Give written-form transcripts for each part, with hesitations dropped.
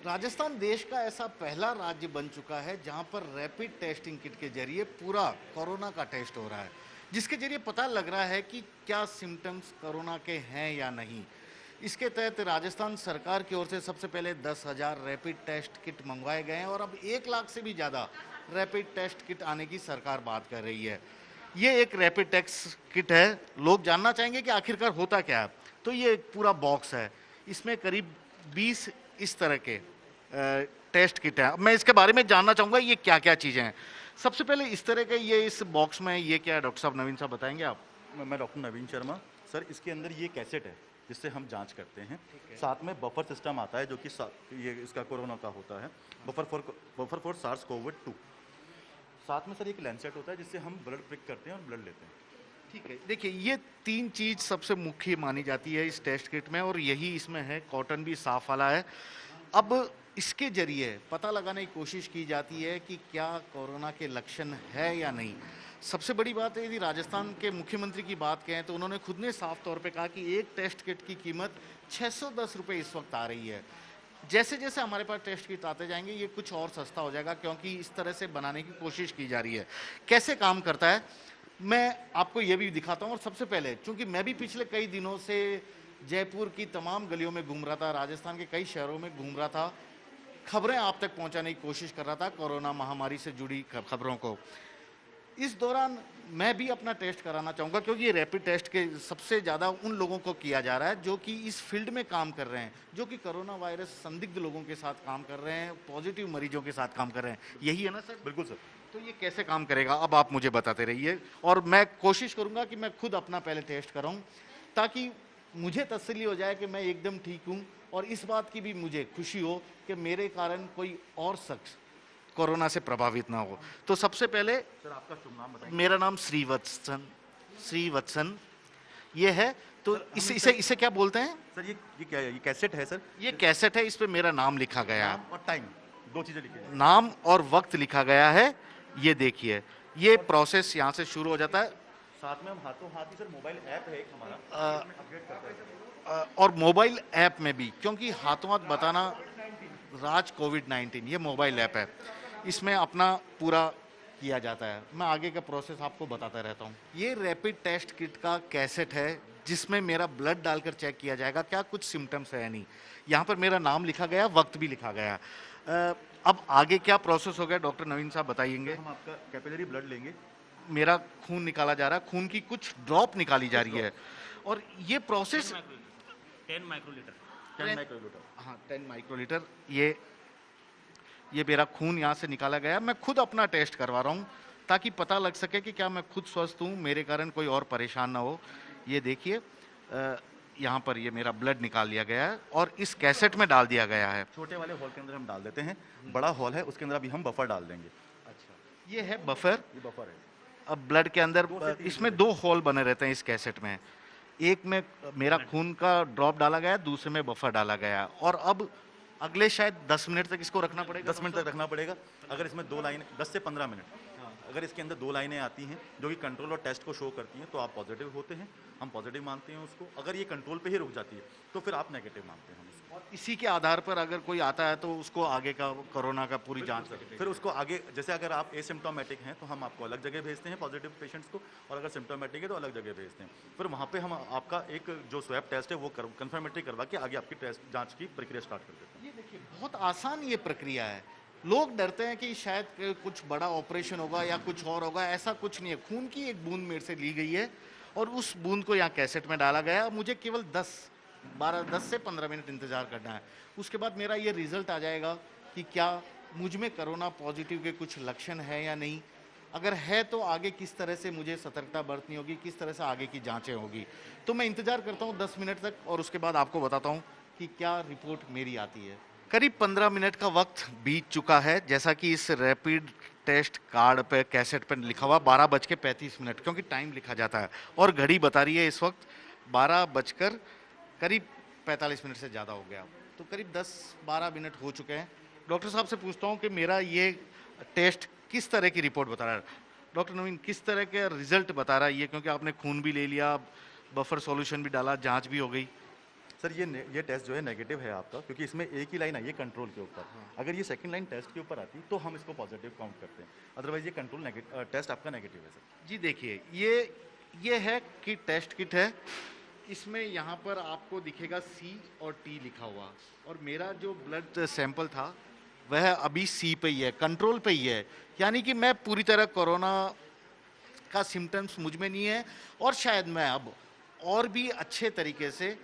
राजस्थान देश का ऐसा पहला राज्य बन चुका है जहां पर रैपिड टेस्टिंग किट के जरिए पूरा कोरोना का टेस्ट हो रहा है, जिसके जरिए पता लग रहा है कि क्या सिम्टम्स कोरोना के हैं या नहीं। इसके तहत राजस्थान सरकार की ओर से सबसे पहले 10,000 रैपिड टेस्ट किट मंगवाए गए हैं और अब 1 लाख से भी ज़्यादा रैपिड टेस्ट किट आने की सरकार बात कर रही है। ये एक रैपिड टेस्ट किट है। लोग जानना चाहेंगे कि आखिरकार होता क्या है। तो ये एक पूरा बॉक्स है, इसमें करीब 20 इस तरह के टेस्ट किट है। अब मैं इसके बारे में जानना चाहूँगा ये क्या क्या चीज़ें हैं। सबसे पहले इस तरह के ये इस बॉक्स में ये क्या है, डॉक्टर साहब नवीन साहब बताएंगे आप। मैं डॉक्टर नवीन शर्मा। सर, इसके अंदर ये कैसेट है जिससे हम जांच करते हैं। साथ में बफर सिस्टम आता है जो कि ये इसका कोरोना का होता है, बफर फॉर सार्स कोविड 2। साथ में सर एक लैंसेट होता है जिससे हम ब्लड प्रिक करते हैं और ब्लड लेते हैं। ठीक है, देखिए ये 3 चीज़ सबसे मुख्य मानी जाती है इस टेस्ट किट में और यही इसमें है। कॉटन भी साफ वाला है। अब इसके जरिए पता लगाने की कोशिश की जाती है कि क्या कोरोना के लक्षण है या नहीं। सबसे बड़ी बात है, यदि राजस्थान के मुख्यमंत्री की बात कहें तो उन्होंने खुद ने साफ तौर पे कहा कि एक टेस्ट किट की कीमत 610 रुपये इस वक्त आ रही है। जैसे जैसे हमारे पास टेस्ट किट आते जाएंगे ये कुछ और सस्ता हो जाएगा, क्योंकि इस तरह से बनाने की कोशिश की जा रही है। कैसे काम करता है मैं आपको ये भी दिखाता हूँ। और सबसे पहले, चूंकि मैं भी पिछले कई दिनों से जयपुर की तमाम गलियों में घूम रहा था, राजस्थान के कई शहरों में घूम रहा था, खबरें आप तक पहुंचाने की कोशिश कर रहा था कोरोना महामारी से जुड़ी खबरों को। इस दौरान मैं भी अपना टेस्ट कराना चाहूँगा, क्योंकि ये रैपिड टेस्ट के सबसे ज़्यादा उन लोगों को किया जा रहा है जो कि इस फील्ड में काम कर रहे हैं, जो कि कोरोना वायरस संदिग्ध लोगों के साथ काम कर रहे हैं, पॉजिटिव मरीजों के साथ काम कर रहे हैं। यही है ना सर? बिल्कुल सर। तो ये कैसे काम करेगा अब आप मुझे बताते रहिए, और मैं कोशिश करूँगा कि मैं खुद अपना पहले टेस्ट कराऊँ, ताकि मुझे तसल्ली हो जाए कि मैं एकदम ठीक हूँ, और इस बात की भी मुझे खुशी हो कि मेरे कारण कोई और शख्स कोरोना से प्रभावित ना हो। तो सबसे पहले सर आपका शुभ नाम बताइए। मेरा नाम श्रीवत्सन ये है। तो इसे क्या बोलते हैं सर ये क्या है? ये कैसेट है सर। ये कैसेट है, इस पे मेरा नाम लिखा गया है, नाम और टाइम, दो चीजें लिखी हैं। नाम और वक्त लिखा गया है। ये देखिए, ये प्रोसेस यहाँ से शुरू हो जाता है। साथ में हम हाथों हाथ ही सर मोबाइल ऐप है एक हमारा, इसमें अपडेट करते हैं। और मोबाइल ऐप में भी, क्योंकि हाथों हाथ बताना राज कोविड-19 ये मोबाइल ऐप है, इसमें अपना पूरा किया जाता है। मैं आगे का प्रोसेस आपको बताता रहता हूँ। ये रैपिड टेस्ट किट का कैसेट है जिसमें मेरा ब्लड डालकर चेक किया जाएगा क्या कुछ सिम्टम्स है या नहीं। यहाँ पर मेरा नाम लिखा गया, वक्त भी लिखा गया। अब आगे क्या प्रोसेस हो गया डॉक्टर नवीन साहब बताइएंगे। हम आपका कैपिलरी ब्लड लेंगे। मेरा खून निकाला जा रहा है, खून की कुछ ड्रॉप निकाली जा रही है, और ये प्रोसेस 10 माइक्रोलीटर। 10 माइक्रोलीटर। हाँ 10 माइक्रोलीटर। ये मेरा खून यहाँ से निकाला गया। मैं खुद अपना टेस्ट करवा रहा हूँ ताकि पता लग सके कि क्या मैं खुद स्वस्थ हूँ, मेरे कारण कोई और परेशान ना हो। ये देखिए, यहाँ पर ये मेरा ब्लड निकाल लिया गया है और इस कैसेट में डाल दिया गया है। छोटे वाले हॉल के अंदर हम डाल देते हैं, बड़ा हॉल है उसके अंदर अभी हम बफर डाल देंगे। अच्छा, ये है बफर। ये बफर है। अब ब्लड के अंदर 2 से 3 इसमें 2 होल बने रहते हैं इस कैसेट में। एक में मेरा खून का ड्रॉप डाला गया, दूसरे में बफर डाला गया, और अब अगले शायद 10 मिनट तक इसको रखना पड़ेगा। 10 मिनट तक रखना पड़ेगा। अगर इसमें 2 लाइन 10 से 15 मिनट, अगर इसके अंदर 2 लाइनें आती हैं जो कि कंट्रोल और टेस्ट को शो करती हैं तो आप पॉजिटिव होते हैं, हम पॉजिटिव मानते हैं उसको। अगर ये कंट्रोल पे ही रुक जाती है तो फिर आप नेगेटिव मानते हैं हम उसको। और इसी के आधार पर अगर कोई आता है तो उसको आगे का कोरोना का पूरी जांच करके फिर उसको आगे, जैसे अगर आप एसिम्प्टोमेटिक हैं तो हम आपको अलग जगह भेजते हैं पॉजिटिव पेशेंट्स को, और अगर सिम्प्टोमेटिक है तो अलग जगह भेजते हैं। फिर वहाँ पे हम आपका एक जो स्वैब टेस्ट है वो कंफर्मेटरी करवा के आगे आपकी टेस्ट जांच की प्रक्रिया स्टार्ट कर देते हैं। ये देखिए, बहुत आसान ये प्रक्रिया है। लोग डरते हैं कि शायद कुछ बड़ा ऑपरेशन होगा या कुछ और होगा, ऐसा कुछ नहीं है। खून की एक बूंद मेरे से ली गई है और उस बूंद को यहाँ कैसेट में डाला गया। मुझे केवल 10 से 15 मिनट इंतजार करना है, उसके बाद मेरा ये रिजल्ट आ जाएगा कि क्या मुझ में कोरोना पॉजिटिव के कुछ लक्षण है या नहीं। अगर है तो आगे किस तरह से मुझे सतर्कता बरतनी होगी, किस तरह से आगे की जांचें होगी। तो मैं इंतजार करता हूँ 10 मिनट तक, और उसके बाद आपको बताता हूँ कि क्या रिपोर्ट मेरी आती है। करीब 15 मिनट का वक्त बीत चुका है, जैसा कि इस रैपिड टेस्ट कार्ड पे कैसेट पे लिखा हुआ 12:35, क्योंकि टाइम लिखा जाता है, और घड़ी बता रही है इस वक्त 12 करीब 45 मिनट से ज़्यादा हो गया। तो करीब 10-12 मिनट हो चुके हैं। डॉक्टर साहब से पूछता हूँ कि मेरा ये टेस्ट किस तरह की रिपोर्ट बता रहा है। डॉक्टर नवीन, किस तरह के रिजल्ट बता रहा है ये, क्योंकि आपने खून भी ले लिया, बफर सॉल्यूशन भी डाला, जांच भी हो गई। सर ये टेस्ट जो है नेगेटिव है आपका, क्योंकि इसमें एक ही लाइन आई है कंट्रोल के ऊपर। अगर ये सेकंड लाइन टेस्ट के ऊपर आती तो हम इसको पॉजिटिव काउंट करते हैं, अदरवाइज ये कंट्रोल टेस्ट आपका नेगेटिव है सर। जी देखिए, ये है कि टेस्ट किट है, इसमें यहाँ पर आपको दिखेगा सी और टी लिखा हुआ, और मेरा जो ब्लड सैंपल था वह अभी सी पे ही है, कंट्रोल पे ही है। यानी कि मैं पूरी तरह कोरोना का सिम्टम्स मुझ में नहीं है, और शायद मैं अब और भी अच्छे तरीके से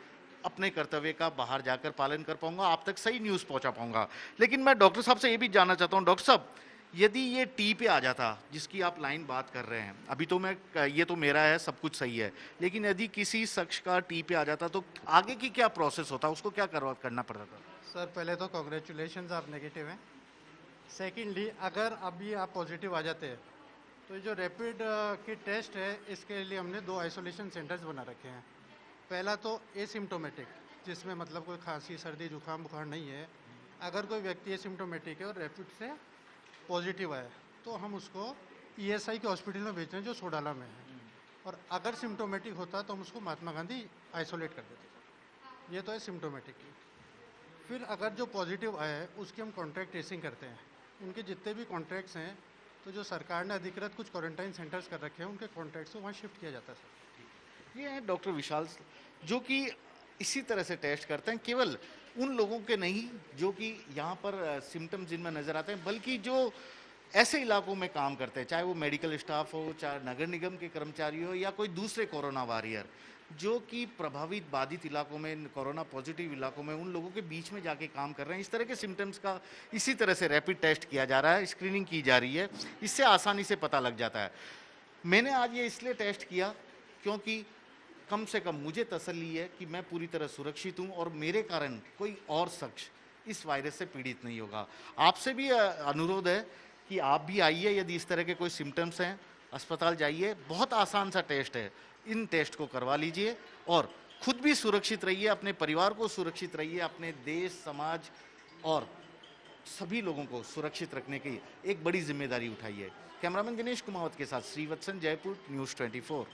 अपने कर्तव्य का बाहर जाकर पालन कर पाऊंगा, आप तक सही न्यूज़ पहुंचा पाऊंगा। लेकिन मैं डॉक्टर साहब से ये भी जानना चाहता हूं, डॉक्टर साहब यदि ये टी पे आ जाता जिसकी आप लाइन बात कर रहे हैं, अभी तो ये तो मेरा है, सब कुछ सही है, लेकिन यदि किसी शख्स का टी पे आ जाता तो आगे की क्या प्रोसेस होता, उसको क्या करना पड़ता था? सर पहले तो कॉन्ग्रेचुलेशन, आप नेगेटिव हैं। सेकेंडली, अगर अभी आप पॉजिटिव आ जाते हैं तो ये जो रैपिड की टेस्ट है, इसके लिए हमने 2 आइसोलेशन सेंटर्स बना रखे हैं। पहला तो एसिम्टोमेटिक, जिसमें मतलब कोई खांसी सर्दी जुकाम बुखार नहीं है। अगर कोई व्यक्ति एसिम्टोमेटिक है और रैपिड से पॉजिटिव आया तो हम उसको ईएसआई के हॉस्पिटल में भेजते हैं जो सोडाला में है, और अगर सिम्टोमेटिक होता तो हम उसको महात्मा गांधी आइसोलेट कर देते। ये तो है सिम्टोमेटिक की। फिर अगर जो पॉजिटिव आया है उसकी हम कॉन्ट्रैक्ट ट्रेसिंग करते हैं। उनके जितने भी कॉन्ट्रैक्ट्स हैं, तो जो सरकार ने अधिकृत कुछ क्वारंटाइन सेंटर्स कर रखे हैं, उनके कॉन्ट्रैक्ट्स को वहाँ शिफ्ट किया जाता है सर। ये है डॉक्टर विशाल, जो कि इसी तरह से टेस्ट करते हैं, केवल उन लोगों के नहीं जो कि यहाँ पर सिम्टम्स जिनमें नजर आते हैं, बल्कि जो ऐसे इलाकों में काम करते हैं, चाहे वो मेडिकल स्टाफ हो, चाहे नगर निगम के कर्मचारी हो, या कोई दूसरे कोरोना वॉरियर जो कि प्रभावित बाधित इलाकों में, कोरोना पॉजिटिव इलाकों में, उन लोगों के बीच में जाके काम कर रहे हैं। इस तरह के सिम्टम्स का इसी तरह से रैपिड टेस्ट किया जा रहा है, स्क्रीनिंग की जा रही है, इससे आसानी से पता लग जाता है। मैंने आज ये इसलिए टेस्ट किया क्योंकि कम से कम मुझे तसल्ली है कि मैं पूरी तरह सुरक्षित हूं और मेरे कारण कोई और शख्स इस वायरस से पीड़ित नहीं होगा। आपसे भी अनुरोध है कि आप भी आइए, यदि इस तरह के कोई सिम्टम्स हैं अस्पताल जाइए, बहुत आसान सा टेस्ट है, इन टेस्ट को करवा लीजिए और खुद भी सुरक्षित रहिए, अपने परिवार को सुरक्षित रहिए, अपने देश समाज और सभी लोगों को सुरक्षित रखने की एक बड़ी जिम्मेदारी उठाइए। कैमरामैन दिनेश कुमावत के साथ श्रीवत्सन, जयपुर, न्यूज़ 24।